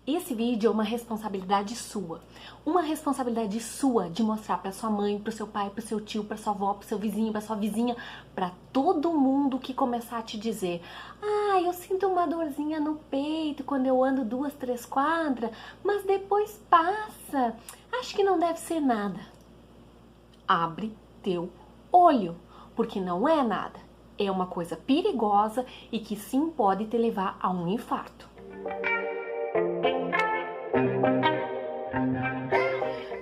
Esse vídeo é uma responsabilidade sua. Uma responsabilidade sua de mostrar para sua mãe, para o seu pai, para o seu tio, para sua avó, para o seu vizinho, para sua vizinha, para todo mundo que começar a te dizer: ah, eu sinto uma dorzinha no peito quando eu ando 2, 3 quadras, mas depois passa. Acho que não deve ser nada. Abre teu olho, porque não é nada. É uma coisa perigosa e que sim pode te levar a um infarto.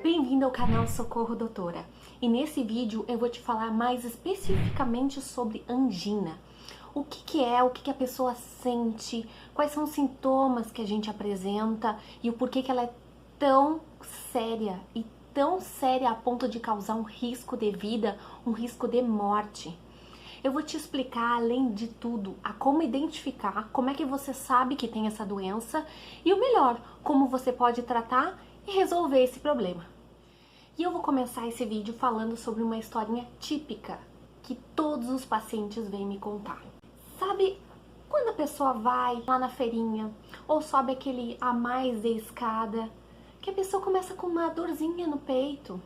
Bem-vindo ao canal Socorro Doutora, e nesse vídeo eu vou te falar mais especificamente sobre angina. O que é, o que a pessoa sente, quais são os sintomas que a gente apresenta e o porquê que ela é tão séria e tão séria a ponto de causar um risco de vida, um risco de morte. Eu vou te explicar, além de tudo, a como identificar, como é que você sabe que tem essa doença e o melhor, como você pode tratar e resolver esse problema. E eu vou começar esse vídeo falando sobre uma historinha típica que todos os pacientes vêm me contar. Sabe quando a pessoa vai lá na feirinha ou sobe aquele a mais de escada, que a pessoa começa com uma dorzinha no peito?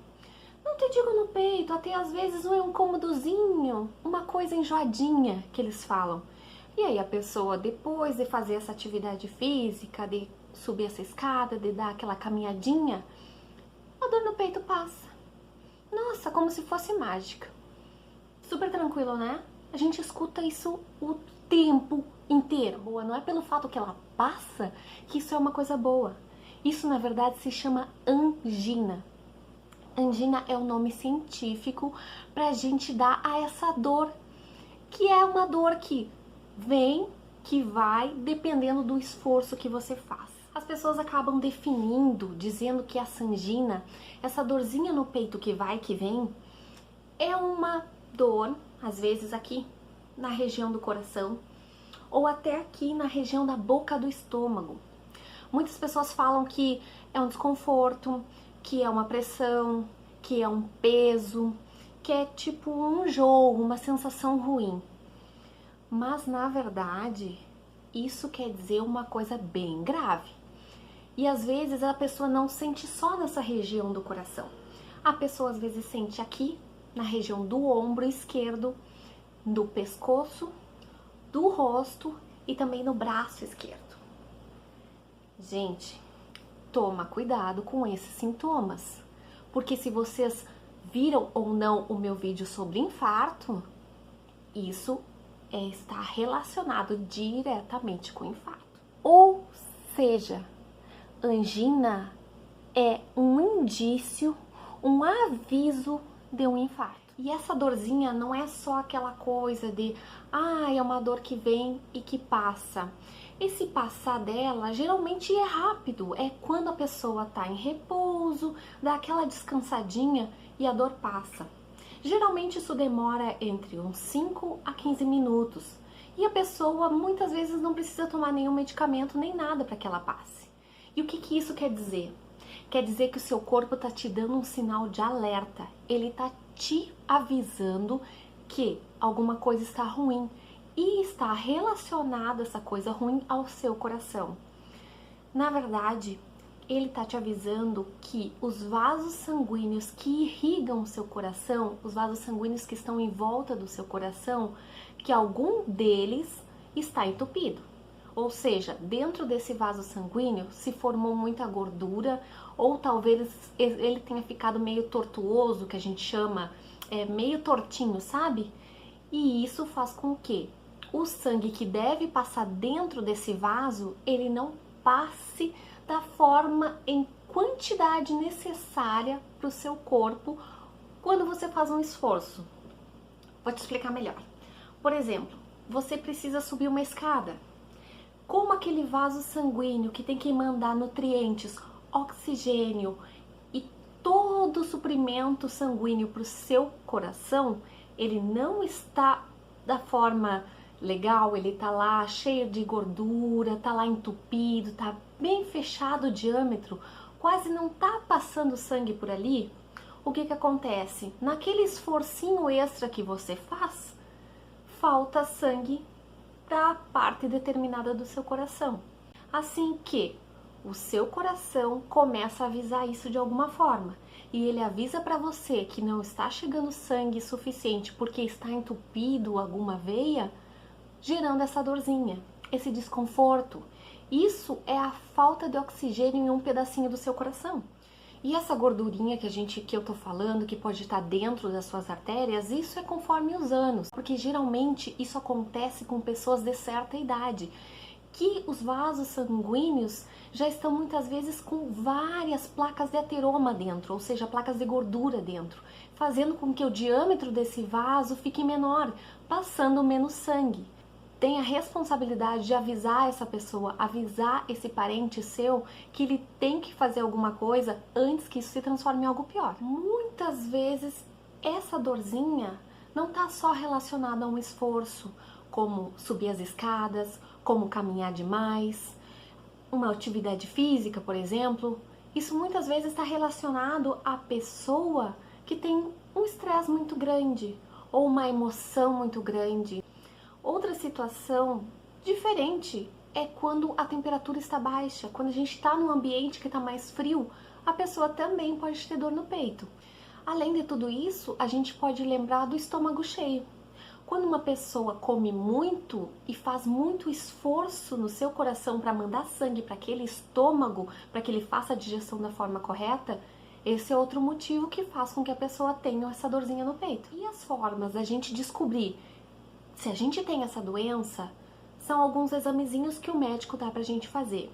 Não te digo no peito, até às vezes um incômodozinho, uma coisa enjoadinha que eles falam. E aí a pessoa, depois de fazer essa atividade física, de subir essa escada, de dar aquela caminhadinha, a dor no peito passa. Nossa, como se fosse mágica. Super tranquilo, né? A gente escuta isso o tempo inteiro. Boa, não é pelo fato que ela passa que isso é uma coisa boa. Isso, na verdade, se chama angina. Angina é o nome científico pra gente dar a essa dor, que é uma dor que vem, que vai, dependendo do esforço que você faz. As pessoas acabam definindo, dizendo que essa angina, essa dorzinha no peito que vai, que vem, é uma dor, às vezes aqui na região do coração, ou até aqui na região da boca do estômago. Muitas pessoas falam que é um desconforto, que é uma pressão, que é um peso, que é tipo um enjoo, uma sensação ruim. Mas na verdade, isso quer dizer uma coisa bem grave. E às vezes a pessoa não sente só nessa região do coração. A pessoa às vezes sente aqui, na região do ombro esquerdo, do pescoço, do rosto e também no braço esquerdo. Gente, toma cuidado com esses sintomas, porque se vocês viram ou não o meu vídeo sobre infarto, isso está relacionado diretamente com infarto. Ou seja, angina é um indício, um aviso de um infarto. E essa dorzinha não é só aquela coisa de, é uma dor que vem e que passa. Esse passar dela geralmente é rápido, é quando a pessoa está em repouso, dá aquela descansadinha e a dor passa. Geralmente isso demora entre uns 5 a 15 minutos e a pessoa muitas vezes não precisa tomar nenhum medicamento nem nada para que ela passe. E o que isso quer dizer? Quer dizer que o seu corpo está te dando um sinal de alerta, ele está te avisando que alguma coisa está ruim e está relacionada essa coisa ruim ao seu coração. Na verdade, ele está te avisando que os vasos sanguíneos que irrigam o seu coração, os vasos sanguíneos que estão em volta do seu coração, que algum deles está entupido. Ou seja, dentro desse vaso sanguíneo se formou muita gordura, ou talvez ele tenha ficado meio tortuoso, que a gente chama, meio tortinho, sabe? E isso faz com que o sangue que deve passar dentro desse vaso, ele não passe da forma em quantidade necessária para o seu corpo quando você faz um esforço. Vou te explicar melhor. Por exemplo, você precisa subir uma escada. Como aquele vaso sanguíneo que tem que mandar nutrientes, oxigênio e todo o suprimento sanguíneo para o seu coração, ele não está da forma legal, ele tá lá cheio de gordura, tá lá entupido, tá bem fechado o diâmetro, quase não tá passando sangue por ali. O que acontece? Naquele esforcinho extra que você faz, falta sangue da parte determinada do seu coração. Assim que o seu coração começa a avisar isso de alguma forma. E ele avisa para você que não está chegando sangue suficiente porque está entupido alguma veia, gerando essa dorzinha, esse desconforto. Isso é a falta de oxigênio em um pedacinho do seu coração. E essa gordurinha que eu tô falando, que pode estar dentro das suas artérias, isso é conforme os anos, porque geralmente isso acontece com pessoas de certa idade, que os vasos sanguíneos já estão muitas vezes com várias placas de ateroma dentro, ou seja, placas de gordura dentro, fazendo com que o diâmetro desse vaso fique menor, passando menos sangue. Tem a responsabilidade de avisar essa pessoa, avisar esse parente seu que ele tem que fazer alguma coisa antes que isso se transforme em algo pior. Muitas vezes essa dorzinha não está só relacionada a um esforço, como subir as escadas, como caminhar demais, uma atividade física, por exemplo. Isso muitas vezes está relacionado à pessoa que tem um estresse muito grande ou uma emoção muito grande. Outra situação diferente é quando a temperatura está baixa, quando a gente está num ambiente que está mais frio, a pessoa também pode ter dor no peito. Além de tudo isso, a gente pode lembrar do estômago cheio. Quando uma pessoa come muito e faz muito esforço no seu coração para mandar sangue para aquele estômago, para que ele faça a digestão da forma correta, esse é outro motivo que faz com que a pessoa tenha essa dorzinha no peito. E as formas da gente descobrir se a gente tem essa doença são alguns examezinhos que o médico dá pra gente fazer.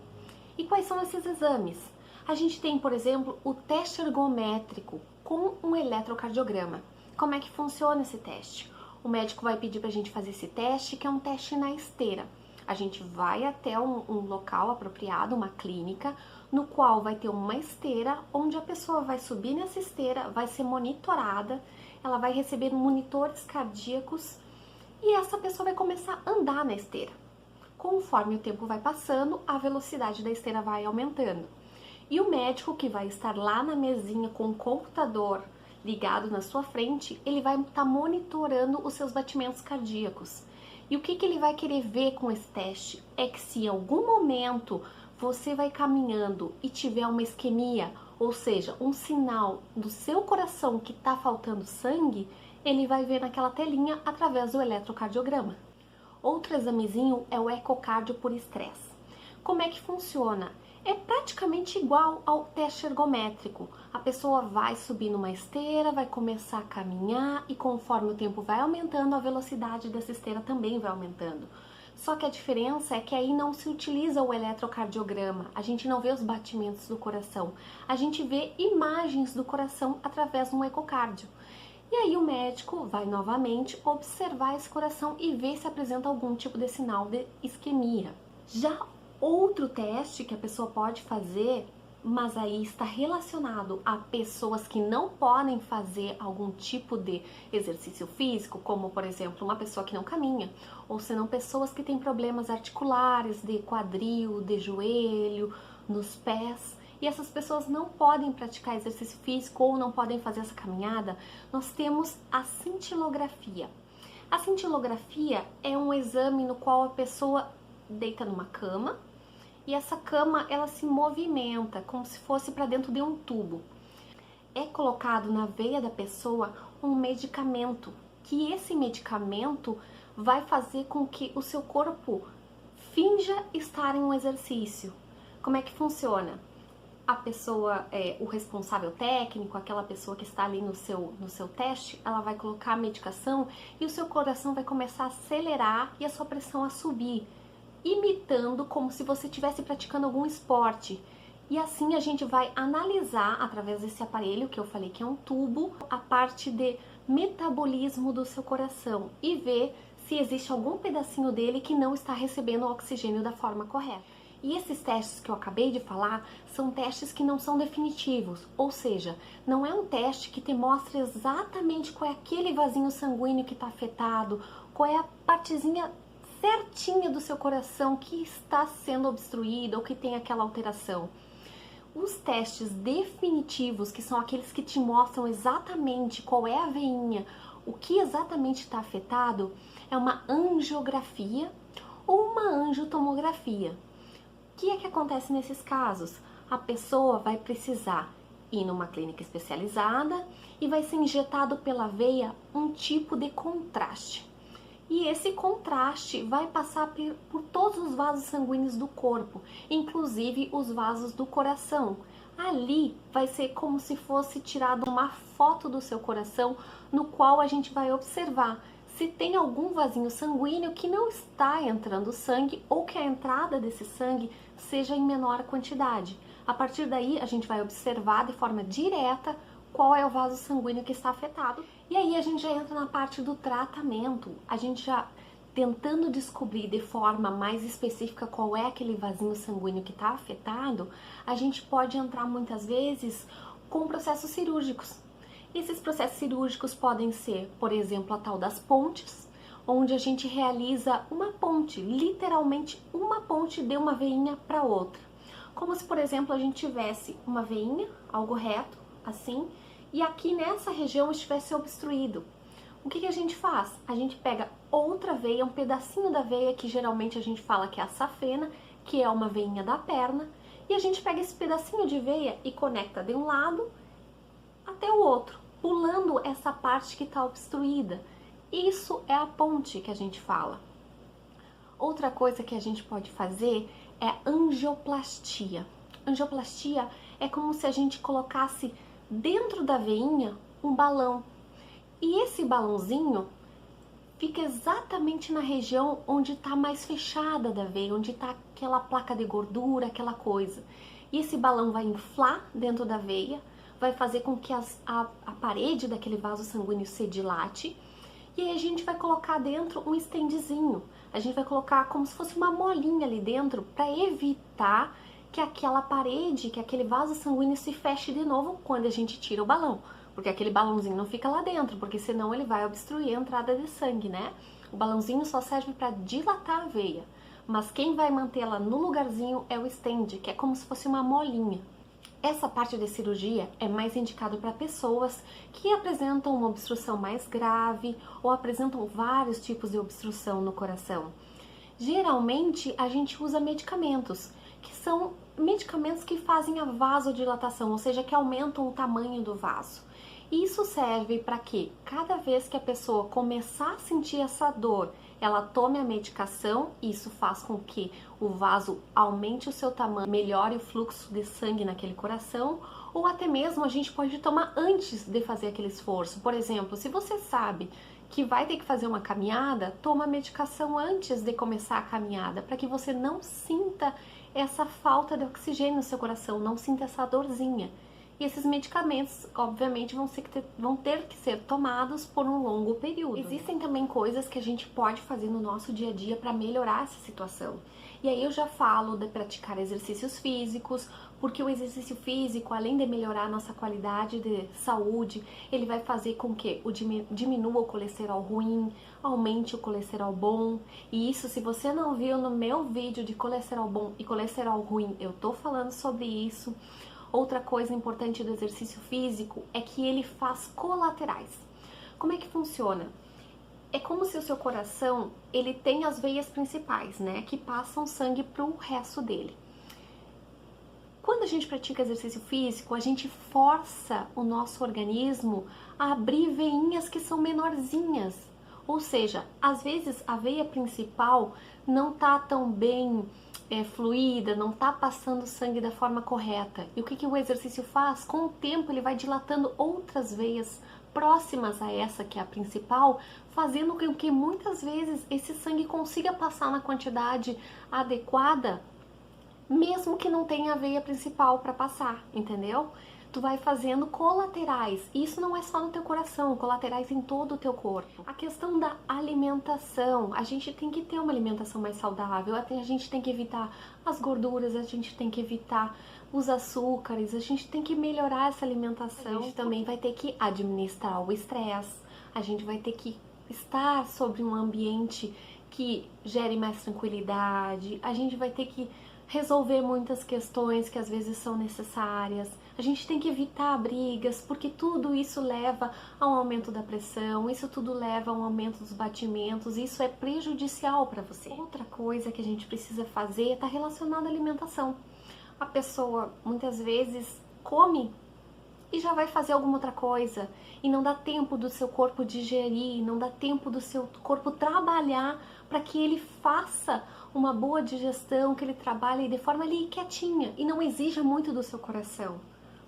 E quais são esses exames? A gente tem, por exemplo, o teste ergométrico com um eletrocardiograma. Como é que funciona esse teste? O médico vai pedir pra gente fazer esse teste, que é um teste na esteira. A gente vai até um local apropriado, uma clínica, no qual vai ter uma esteira, onde a pessoa vai subir nessa esteira, vai ser monitorada, ela vai receber monitores cardíacos, e essa pessoa vai começar a andar na esteira. Conforme o tempo vai passando, a velocidade da esteira vai aumentando. E o médico que vai estar lá na mesinha com o computador ligado na sua frente, ele vai estar monitorando os seus batimentos cardíacos. E o que ele vai querer ver com esse teste? É que se em algum momento você vai caminhando e tiver uma isquemia, ou seja, um sinal do seu coração que está faltando sangue, ele vai ver naquela telinha através do eletrocardiograma. Outro examezinho é o ecocardio por estresse. Como é que funciona? É praticamente igual ao teste ergométrico. A pessoa vai subir numa esteira, vai começar a caminhar e conforme o tempo vai aumentando, a velocidade dessa esteira também vai aumentando. Só que a diferença é que aí não se utiliza o eletrocardiograma, a gente não vê os batimentos do coração, a gente vê imagens do coração através de um ecocardio. E aí o médico vai novamente observar esse coração e ver se apresenta algum tipo de sinal de isquemia. Já outro teste que a pessoa pode fazer, mas aí está relacionado a pessoas que não podem fazer algum tipo de exercício físico, como por exemplo uma pessoa que não caminha, ou senão pessoas que têm problemas articulares de quadril, de joelho, nos pés. E essas pessoas não podem praticar exercício físico ou não podem fazer essa caminhada, nós temos a cintilografia. A cintilografia é um exame no qual a pessoa deita numa cama e essa cama ela se movimenta como se fosse para dentro de um tubo. É colocado na veia da pessoa um medicamento, que esse medicamento vai fazer com que o seu corpo finja estar em um exercício. Como é que funciona? A pessoa, o responsável técnico, aquela pessoa que está ali no seu teste, ela vai colocar a medicação e o seu coração vai começar a acelerar e a sua pressão a subir, imitando como se você estivesse praticando algum esporte. E assim a gente vai analisar, através desse aparelho que eu falei que é um tubo, a parte de metabolismo do seu coração e ver se existe algum pedacinho dele que não está recebendo o oxigênio da forma correta. E esses testes que eu acabei de falar são testes que não são definitivos, ou seja, não é um teste que te mostra exatamente qual é aquele vasinho sanguíneo que está afetado, qual é a partezinha certinha do seu coração que está sendo obstruída ou que tem aquela alteração. Os testes definitivos, que são aqueles que te mostram exatamente qual é a veinha, o que exatamente está afetado, é uma angiografia ou uma angiotomografia. que é que acontece nesses casos? A pessoa vai precisar ir numa clínica especializada e vai ser injetado pela veia um tipo de contraste. E esse contraste vai passar por todos os vasos sanguíneos do corpo, inclusive os vasos do coração. Ali vai ser como se fosse tirada uma foto do seu coração, no qual a gente vai observar se tem algum vasinho sanguíneo que não está entrando sangue ou que a entrada desse sangue seja em menor quantidade. A partir daí, a gente vai observar de forma direta qual é o vaso sanguíneo que está afetado. E aí a gente já entra na parte do tratamento. A gente já tentando descobrir de forma mais específica qual é aquele vasinho sanguíneo que está afetado, a gente pode entrar muitas vezes com processos cirúrgicos. Esses processos cirúrgicos podem ser, por exemplo, a tal das pontes, onde a gente realiza uma ponte, literalmente uma ponte de uma veinha para outra. Como se, por exemplo, a gente tivesse uma veinha, algo reto, assim, e aqui nessa região estivesse obstruído. O que a gente faz? A gente pega outra veia, um pedacinho da veia, que geralmente a gente fala que é a safena, que é uma veinha da perna, e a gente pega esse pedacinho de veia e conecta de um lado até o outro, pulando essa parte que está obstruída. Isso é a ponte que a gente fala. Outra coisa que a gente pode fazer é angioplastia. Angioplastia é como se a gente colocasse dentro da veinha um balão. E esse balãozinho fica exatamente na região onde está mais fechada da veia, onde está aquela placa de gordura, aquela coisa. E esse balão vai inflar dentro da veia, vai fazer com que a parede daquele vaso sanguíneo se dilate, e aí a gente vai colocar dentro um estendzinho. A gente vai colocar como se fosse uma molinha ali dentro para evitar que aquela parede, que aquele vaso sanguíneo se feche de novo quando a gente tira o balão. Porque aquele balãozinho não fica lá dentro, porque senão ele vai obstruir a entrada de sangue, né? O balãozinho só serve para dilatar a veia, mas quem vai mantê-la no lugarzinho é o stent, que é como se fosse uma molinha. Essa parte da cirurgia é mais indicado para pessoas que apresentam uma obstrução mais grave ou apresentam vários tipos de obstrução no coração. Geralmente a gente usa medicamentos, que são medicamentos que fazem a vasodilatação, ou seja, que aumentam o tamanho do vaso. Isso serve para que cada vez que a pessoa começar a sentir essa dor, ela tome a medicação. Isso faz com que o vaso aumente o seu tamanho, melhore o fluxo de sangue naquele coração, ou até mesmo a gente pode tomar antes de fazer aquele esforço. Por exemplo, se você sabe que vai ter que fazer uma caminhada, toma a medicação antes de começar a caminhada, para que você não sinta essa falta de oxigênio no seu coração, não sinta essa dorzinha. E esses medicamentos, obviamente, vão ter que ser tomados por um longo período. Existem também coisas que a gente pode fazer no nosso dia a dia para melhorar essa situação. E aí eu já falo de praticar exercícios físicos, porque o exercício físico, além de melhorar a nossa qualidade de saúde, ele vai fazer com que diminua o colesterol ruim, aumente o colesterol bom. E isso, se você não viu no meu vídeo de colesterol bom e colesterol ruim, eu tô falando sobre isso. Outra coisa importante do exercício físico é que ele faz colaterais. Como é que funciona? É como se o seu coração, ele tem as veias principais, né, que passam sangue para o resto dele. Quando a gente pratica exercício físico, a gente força o nosso organismo a abrir veinhas que são menorzinhas. Ou seja, às vezes a veia principal não tá tão bem fluida, não tá passando sangue da forma correta. E o que o exercício faz? Com o tempo ele vai dilatando outras veias próximas a essa que é a principal, fazendo com que muitas vezes esse sangue consiga passar na quantidade adequada, mesmo que não tenha a veia principal para passar, entendeu? Tu vai fazendo colaterais. Isso não é só no teu coração, colaterais em todo o teu corpo. A questão da alimentação, a gente tem que ter uma alimentação mais saudável, a gente tem que evitar as gorduras, a gente tem que evitar os açúcares, a gente tem que melhorar essa alimentação. A gente também vai ter que administrar o estresse, a gente vai ter que estar sobre um ambiente que gere mais tranquilidade, a gente vai ter que resolver muitas questões que às vezes são necessárias. A gente tem que evitar brigas, porque tudo isso leva a um aumento da pressão, isso tudo leva a um aumento dos batimentos, isso é prejudicial para você. Outra coisa que a gente precisa fazer está relacionada à alimentação. A pessoa muitas vezes come e já vai fazer alguma outra coisa, e não dá tempo do seu corpo digerir, não dá tempo do seu corpo trabalhar para que ele faça uma boa digestão, que ele trabalhe de forma ali quietinha e não exija muito do seu coração.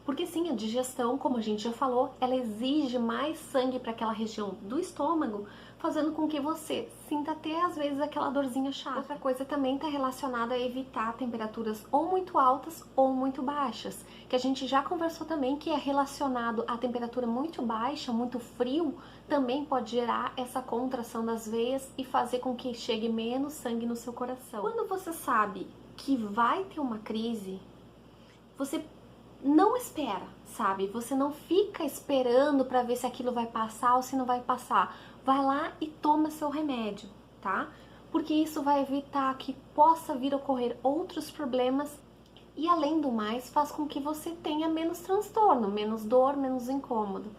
Porque sim, a digestão, como a gente já falou, ela exige mais sangue para aquela região do estômago, fazendo com que você sinta até às vezes aquela dorzinha chata. Outra coisa também está relacionada a evitar temperaturas ou muito altas ou muito baixas, que a gente já conversou também que é relacionado a temperatura muito baixa, muito frio, também pode gerar essa contração das veias e fazer com que chegue menos sangue no seu coração. Quando você sabe que vai ter uma crise, você não espera, sabe? Você não fica esperando para ver se aquilo vai passar ou se não vai passar. Vai lá e toma seu remédio, tá? Porque isso vai evitar que possa vir a ocorrer outros problemas e, além do mais, faz com que você tenha menos transtorno, menos dor, menos incômodo.